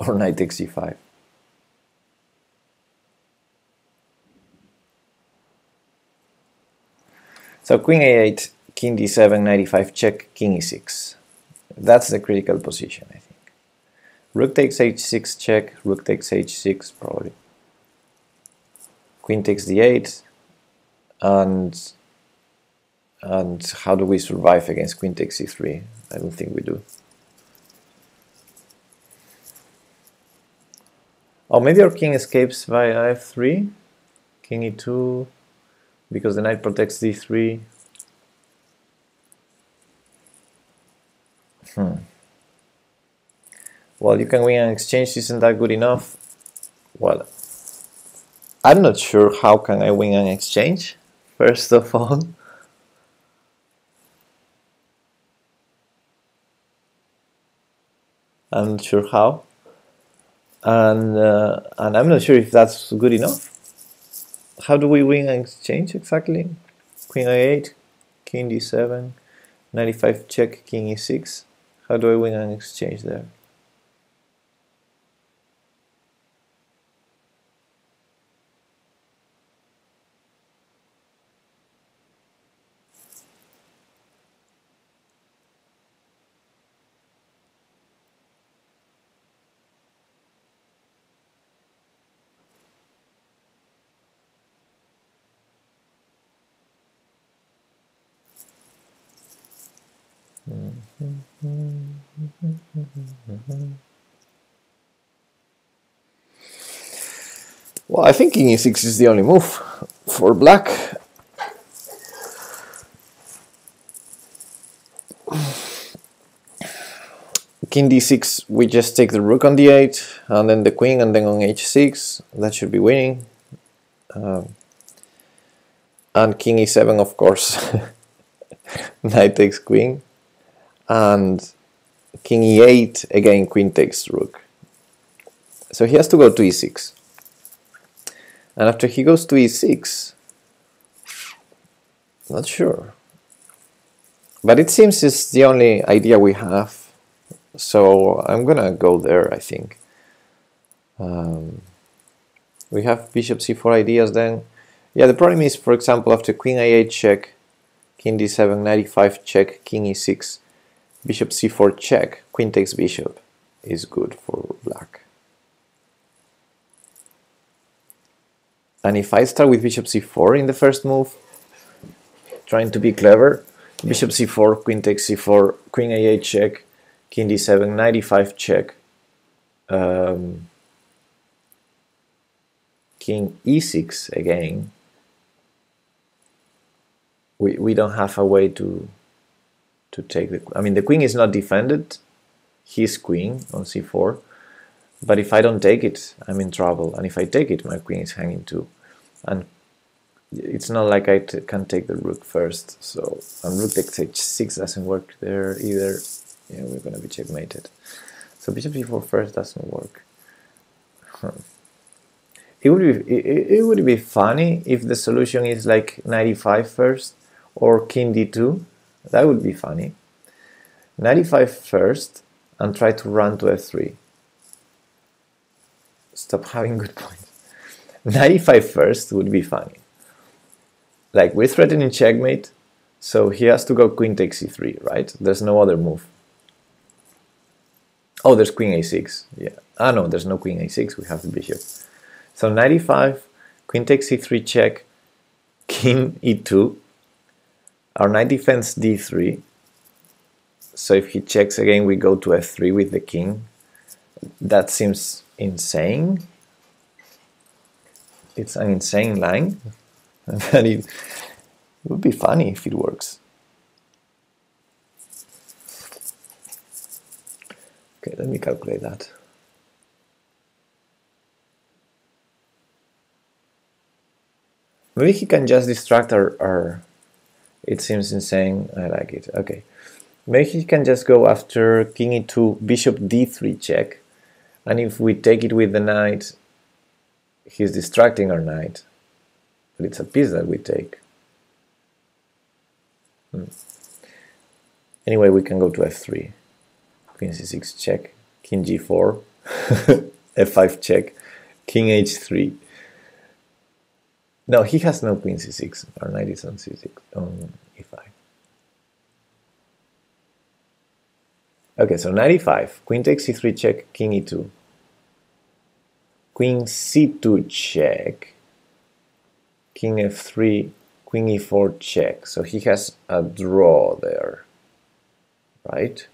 Or knight takes c5. So queen a8, king d7, 95 check, king e6. That's the critical position, I think. Rook takes h6 check, rook takes h6 probably. Queen takes d8, and how do we survive against queen takes c3? I don't think we do. Oh, maybe our king escapes via f3, king e2, because the knight protects d3. Well, you can win an exchange, isn't that good enough? Well, I'm not sure how can I win an exchange, first of all. I'm not sure how. And I'm not sure if that's good enough. How do we win an exchange exactly? Queen a8, king d7, 95 check, king e6. How do I win an exchange there? Well, I think king e6 is the only move for black. King d6, we just take the rook on d8, and then the queen, and then on h6. That should be winning. And king e7, of course. Knight takes queen. And king e8, again queen takes rook. So he has to go to e6. And after he goes to e6, not sure. But it seems it's the only idea we have. So I'm gonna go there, I think. We have bishop c4 ideas then. Yeah, the problem is, for example, after queen a8 check, king d7, 95 check, king e6, bishop c4 check, queen takes bishop is good for black. And if I start with bishop c4 in the first move, trying to be clever, bishop c4, queen takes c4, queen a8 check, king d7, 95 check, king e6 again. We don't have a way to take the... I mean, the queen is not defended, his queen on c4, but if I don't take it, I'm in trouble, and if I take it, my queen is hanging too. And it's not like I can take the rook first, so... And rook takes h6 doesn't work there either. Yeah, we're gonna be checkmated. So bishop c4 first doesn't work. It would be funny if the solution is like 95 first or king d2. That would be funny. 95 first and try to run to f3. Stop having good points. 95 first would be funny. Like, we're threatening checkmate, so he has to go queen takes e3, right? There's no other move. Oh, there's queen a6. Yeah. Ah, no, there's no queen a6. We have the bishop. So 95, queen takes e3 check, king e2. Our knight defends d3. So if he checks again, we go to f3 with the king. That seems insane. It's an insane line. But it would be funny if it works. Okay, let me calculate that. Maybe he can just distract our... It seems insane. I like it. Okay. Maybe he can just go after king e2, bishop d3 check. And if we take it with the knight, he's distracting our knight. But it's a piece that we take. Anyway, we can go to f3. Queen c6 check, king g4, f5 check, king h3. No, he has no queen c6. Our knight is on c6, on e5. Okay, so 95. Queen takes c3 check, king e2. Queen c2 check, king f3, queen e4 check. So he has a draw there, right?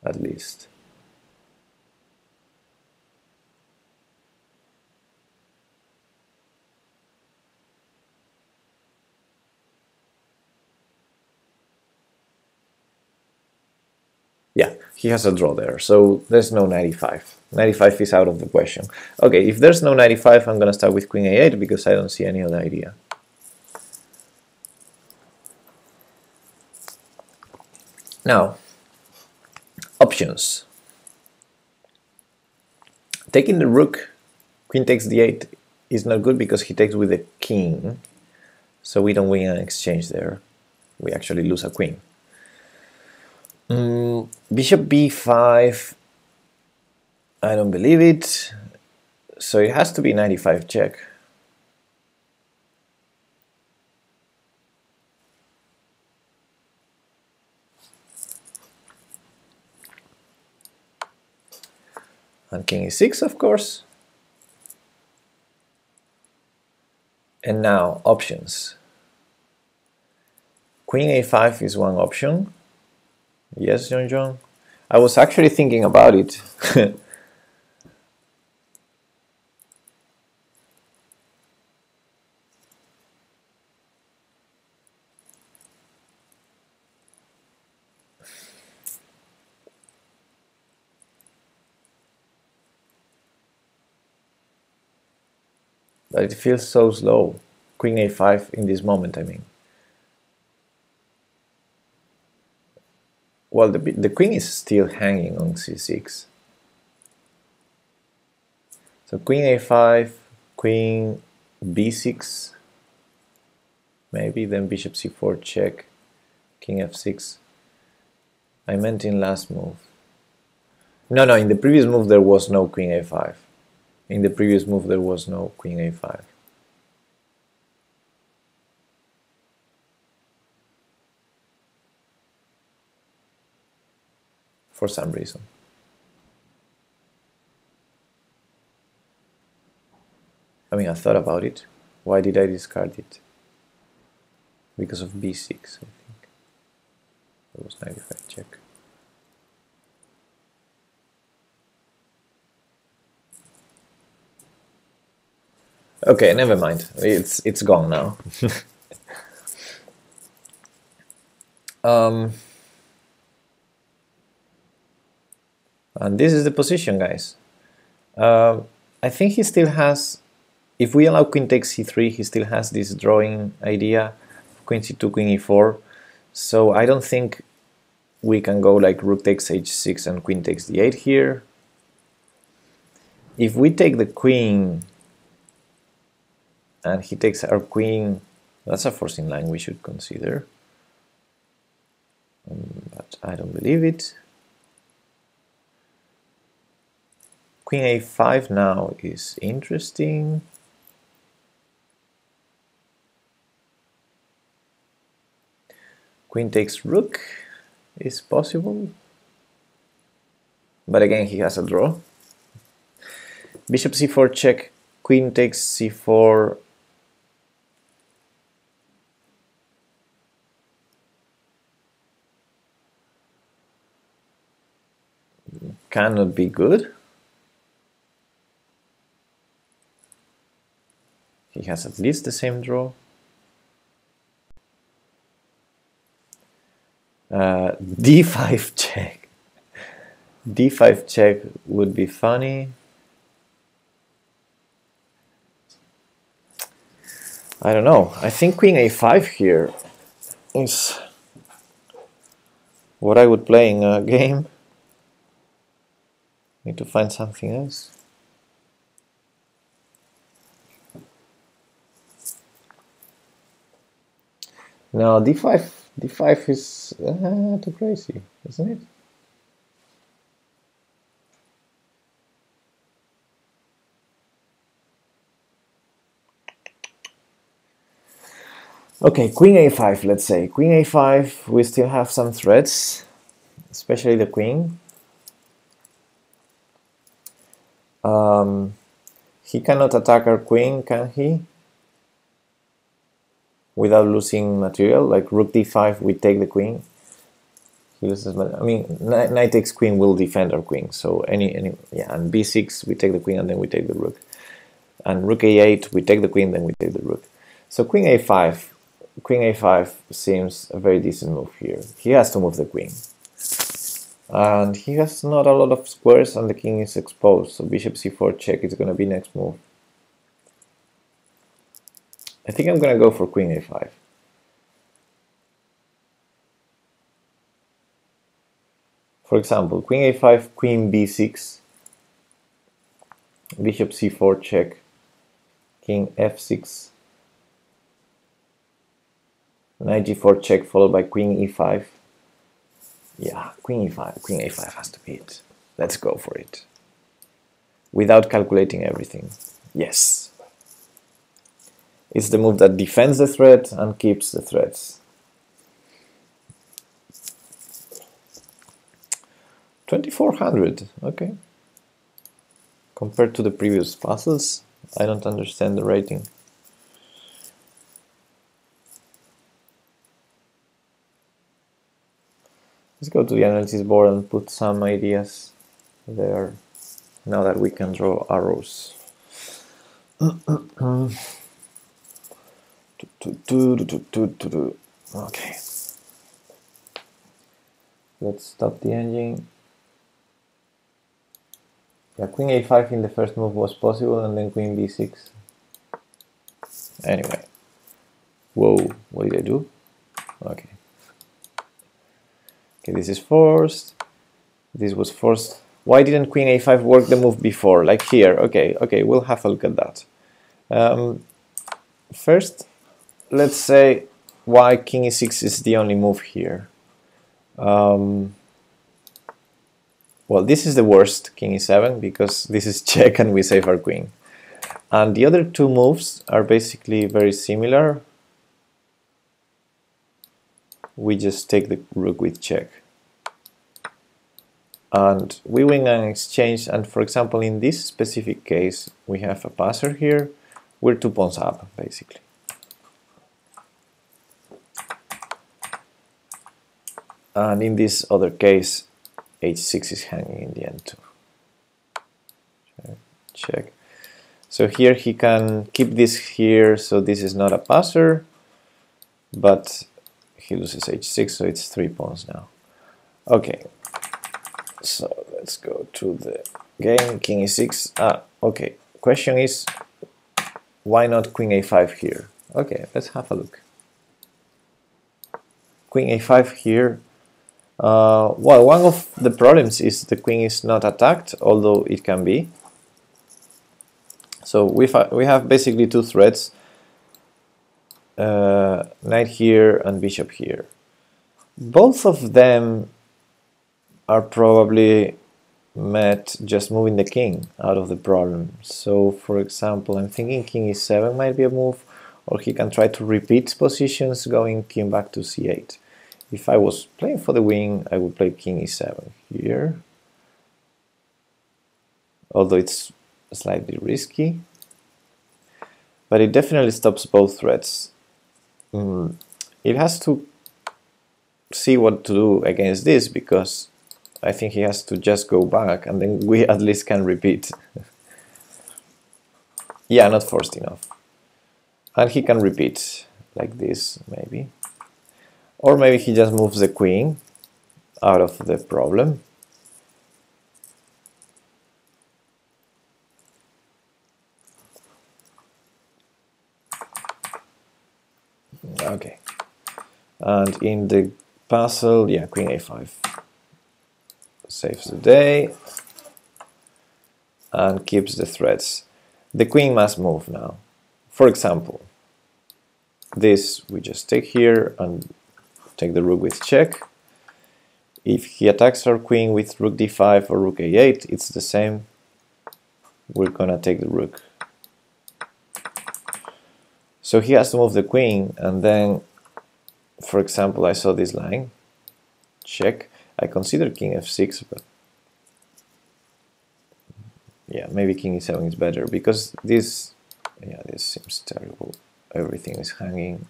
At least. he has a draw there, so there's no 95. 95 is out of the question. Okay, if there's no 95, I'm gonna start with queen a8 because I don't see any other idea. Now, options. Taking the rook, queen takes d8 is not good because he takes with the king, so we don't win an exchange there. We actually lose a queen. Bishop b5, I don't believe it, so it has to be 95 check. And king e6, of course. And now, options. Queen a5 is one option. Yes, John. I was actually thinking about it. But it feels so slow. Queen a5 in this moment, I mean. Well, the queen is still hanging on c6. So queen a5, queen b6, maybe, then bishop c4 check, king f6. I meant in last move. No, in the previous move there was no queen a5. In the previous move there was no queen a5. For some reason. I mean, I thought about it. Why did I discard it? Because of b6, I think. It was 95 check. Okay, never mind. It's gone now. And this is the position, guys. I think he still has, if we allow queen takes c3, he still has this drawing idea, queen c2, queen e4. So I don't think we can go like rook takes h6 and queen takes d8 here. If we take the queen and he takes our queen, that's a forcing line we should consider. But I don't believe it. Queen a5 now is interesting. Queen takes rook is possible. But again, he has a draw. Bishop c4 check, queen takes c4. Cannot be good. He has at least the same draw. D5 check. D5 check would be funny. I don't know. I think queen a5 here is what I would play in a game. Need to find something else. No, d5 is too crazy, isn't it? Okay, queen a5, let's say. Queen a5, we still have some threats, especially the queen. He cannot attack our queen, can he? Without losing material, like rook d5, we take the queen. He loses, I mean, knight takes queen will defend our queen. So yeah, and b6, we take the queen and then we take the rook. And rook a8, we take the queen, then we take the rook. So queen a5 seems a very decent move here. He has to move the queen. And he has not a lot of squares and the king is exposed, so bishop c4 check is going to be next move. I think I'm going to go for queen a5. For example, queen a5, queen b6, bishop c4 check, king f6, knight g4 check followed by queen e5. Yeah, queen e5, queen a5 has to be it. Let's go for it. Without calculating everything. Yes. It's the move that defends the threat and keeps the threats. 2400, okay. Compared to the previous puzzles, I don't understand the rating. Let's go to the analysis board and put some ideas there, now that we can draw arrows. Okay. Let's stop the engine. Yeah, queen a5 in the first move was possible, and then queen b6. Anyway. Whoa, what did I do? Okay. Okay, this is forced. This was forced. Why didn't queen a5 work the move before? Like here. Okay, we'll have a look at that. First, let's say why king e6 is the only move here. Well, this is the worst, king e7, because this is check and we save our queen. And the other two moves are basically very similar. We just take the rook with check. And we win an exchange, and for example, in this specific case, we have a passer here. We're 2 pawns up, basically. And in this other case, h6 is hanging in the end too. Check. So here he can keep this here, so this is not a passer, but he loses h6, so it's 3 pawns now. Okay, so let's go to the game, king e6. Okay, question is, why not queen a5 here? Okay, let's have a look. Queen a5 here. Well, one of the problems is the queen is not attacked, although it can be. So we have basically two threats, knight here and bishop here. Both of them are probably met just moving the king out of the problem. So for example, I'm thinking king e7 might be a move, or he can try to repeat positions going king back to c8. If I was playing for the win, I would play king e7 here, although it's slightly risky, but it definitely stops both threats. It has to see what to do against this, because I think he has to just go back, and then we at least can repeat. Yeah, not forced enough. And he can repeat like this, maybe. Or maybe he just moves the queen out of the problem. Okay. And in the puzzle, yeah, queen a5 saves the day and keeps the threats. The queen must move now. For example, this we just take here and take the rook with check. If he attacks our queen with rook d5 or rook a8, it's the same. We're gonna take the rook. So he has to move the queen, and then, for example, I saw this line, check. I consider king f6, but yeah, maybe king e7 is better, because this, yeah, this seems terrible. Everything is hanging.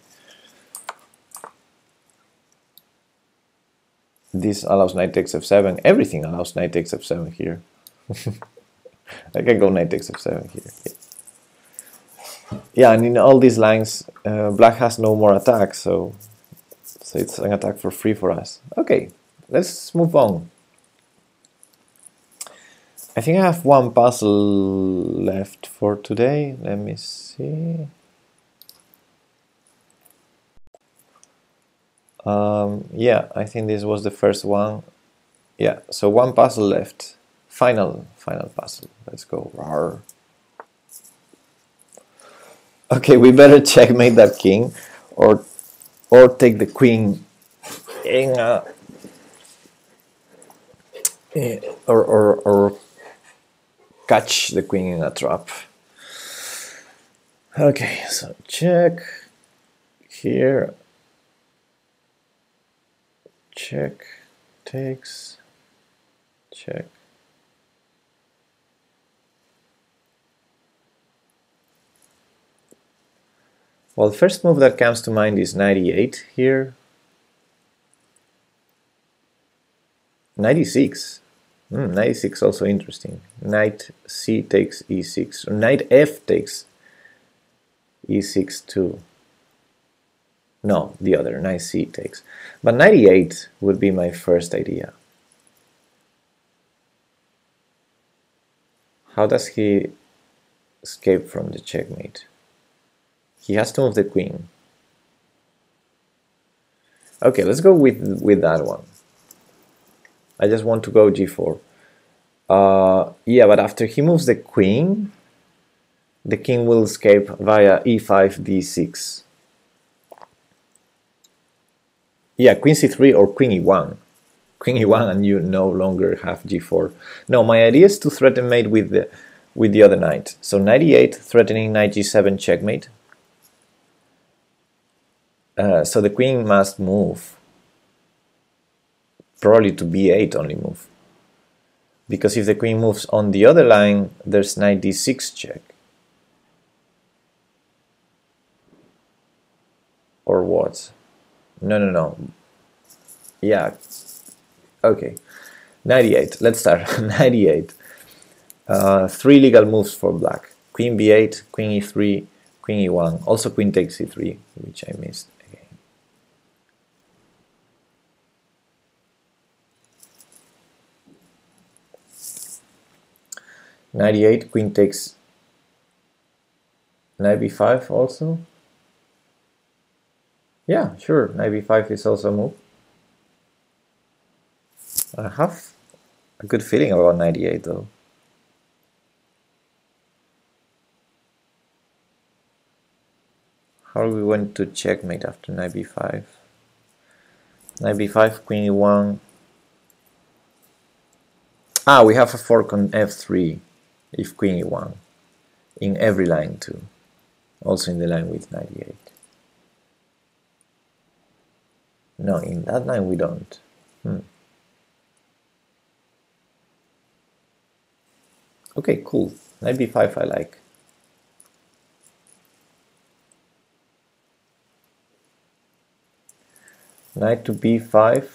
This allows knight takes f7. Everything allows knight takes f7 here. I can go knight takes f7 here. Yeah, and in all these lines, black has no more attack, so it's an attack for free for us. Okay, let's move on. I think I have one puzzle left for today. Let me see. Yeah, I think this was the first one. Yeah, so one puzzle left. Final puzzle. Let's go. Rawr. Okay, we better checkmate that king, or take the queen in a, or catch the queen in a trap. Okay, so check here. Check takes. Check. Well, the first move that comes to mind is 98 here. 96. 96 also interesting. Knight C takes E6. Or Knight F takes E6 too. No, the other, Knight C takes. But 98 would be my first idea. How does he escape from the checkmate? He has to move the queen. Okay, let's go with that one. I just want to go G4. Yeah, but after he moves the queen, the king will escape via E5, D6. Yeah, Queen C3 or Queen E1. Queen E1 and you no longer have G4. No, my idea is to threaten mate with the other knight. So 98 threatening knight G7 checkmate. So the queen must move. Probably to B8 only move. Because if the queen moves on the other line, there's knight D6 check. Or what? No. Yeah. Okay. 98. Let's start. 98. Three legal moves for black. Queen B8, Queen E3, Queen E1. Also Queen takes E3, which I missed again. '98, Queen takes Knight B5 also. Yeah, sure. Knight B5 is also a move. I have a good feeling about 98 though. How are we going to checkmate after Knight B5? Knight B5, Queen E1. Ah, we have a fork on F3 if Queen E1. In every line too. Also in the line with 98. No, in that line we don't. Okay, cool. Knight B5 I like. Knight to B5.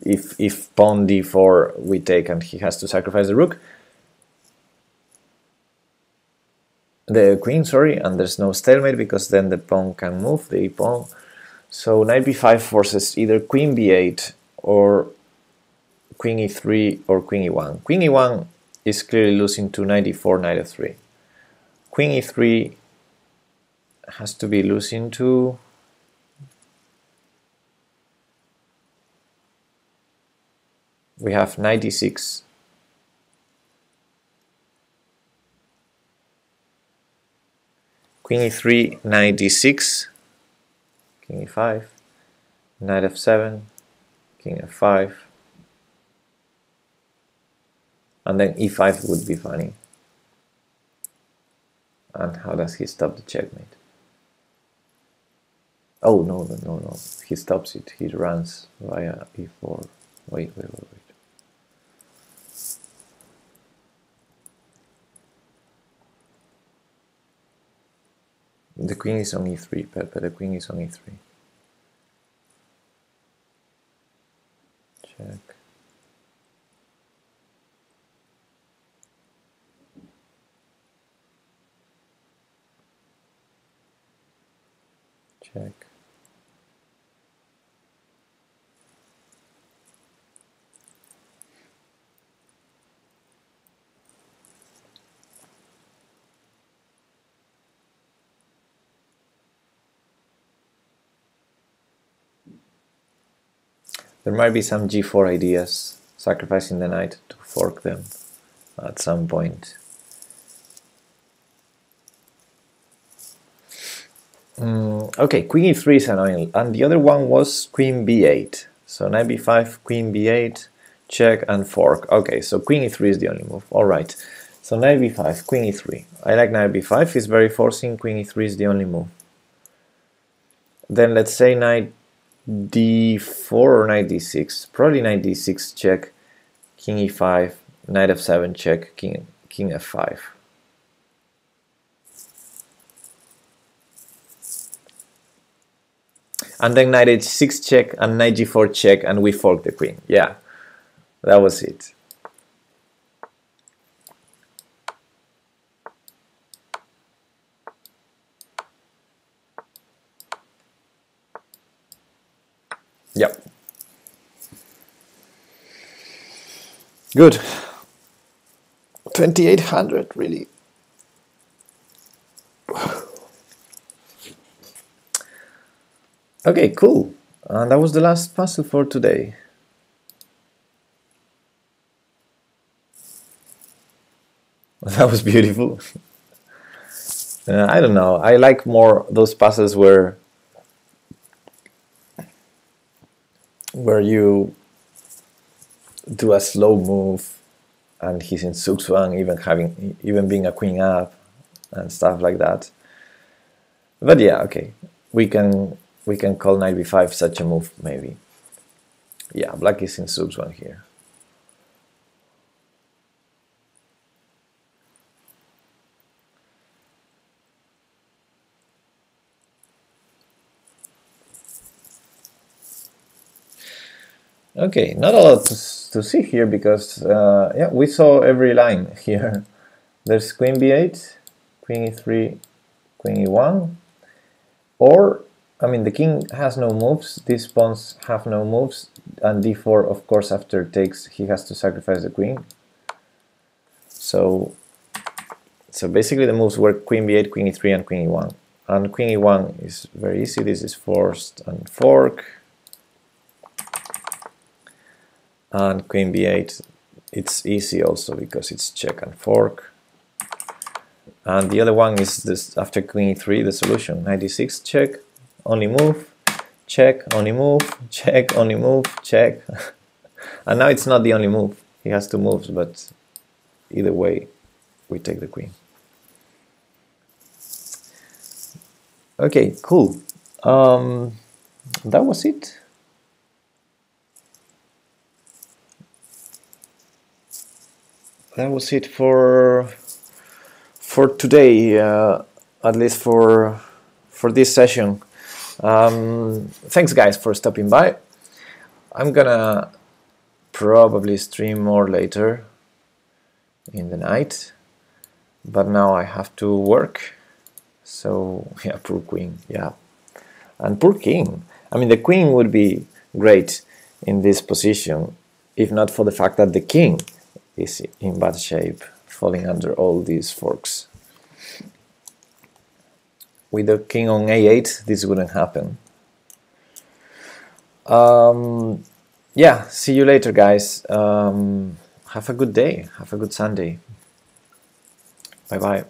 If pawn D4 we take and he has to sacrifice the rook. The queen, sorry, and there's no stalemate because then the pawn can move, the e-pawn. So Knight B5 forces either Queen B8 or Queen E3 or Queen E1. Queen E1 is clearly losing to Knight E4, Knight F3. Queen E3 has to be losing to... We have Knight E6. Queen E3, Knight D6, King E5, Knight F7, King F5, and then E5 would be funny. And how does he stop the checkmate? Oh, no. He stops it. He runs via E4. Wait. The queen is on E3, Pepe. The queen is on E3. Check. Check. There might be some g4 ideas, sacrificing the knight to fork them at some point. Okay, queen e3 is annoying, and the other one was queen b8. So knight b5, queen b8, check and fork. Okay, so queen e3 is the only move. All right. So knight b5, queen e3. I like knight b5. It's very forcing. Queen e3 is the only move. Then let's say knight d4 or knight d6. Probably knight d6 check, king e5, knight f7 check, king f5. And then knight h6 check and knight g4 check, and we fork the queen. Yeah, that was it. Yep. Good. 2800, really. Okay, cool. And that was the last puzzle for today. That was beautiful. I don't know. I like more those puzzles where you do a slow move and he's in Zugzwang, even being a queen up and stuff like that. But yeah, okay. We can call knight b5 such a move, maybe. Yeah, black is in Zugzwang here. Okay, not a lot to see here because yeah, we saw every line here. There's queen b8, queen e3, queen e1, or I mean the king has no moves, these pawns have no moves, and d4 of course after takes he has to sacrifice the queen. So basically the moves were queen b8, queen e3 and queen e1. And queen e1 is very easy, this is forced and fork. And queen b8, it's easy also because it's check and fork. And the other one is this after queen e3, the solution, knight d6, check, only move, check, only move, check, only move, check. And now it's not the only move, he has two moves, but either way, we take the queen. Okay, cool. That was it. That was it for today, at least for this session. Thanks guys for stopping by. I'm gonna probably stream more later in the night, but now I have to work. So yeah, poor queen, yeah, and poor king. I mean, the queen would be great in this position if not for the fact that the king is in bad shape, falling under all these forks. With the king on a8, this wouldn't happen. Yeah, see you later, guys. Have a good day. Have a good Sunday. Bye-bye.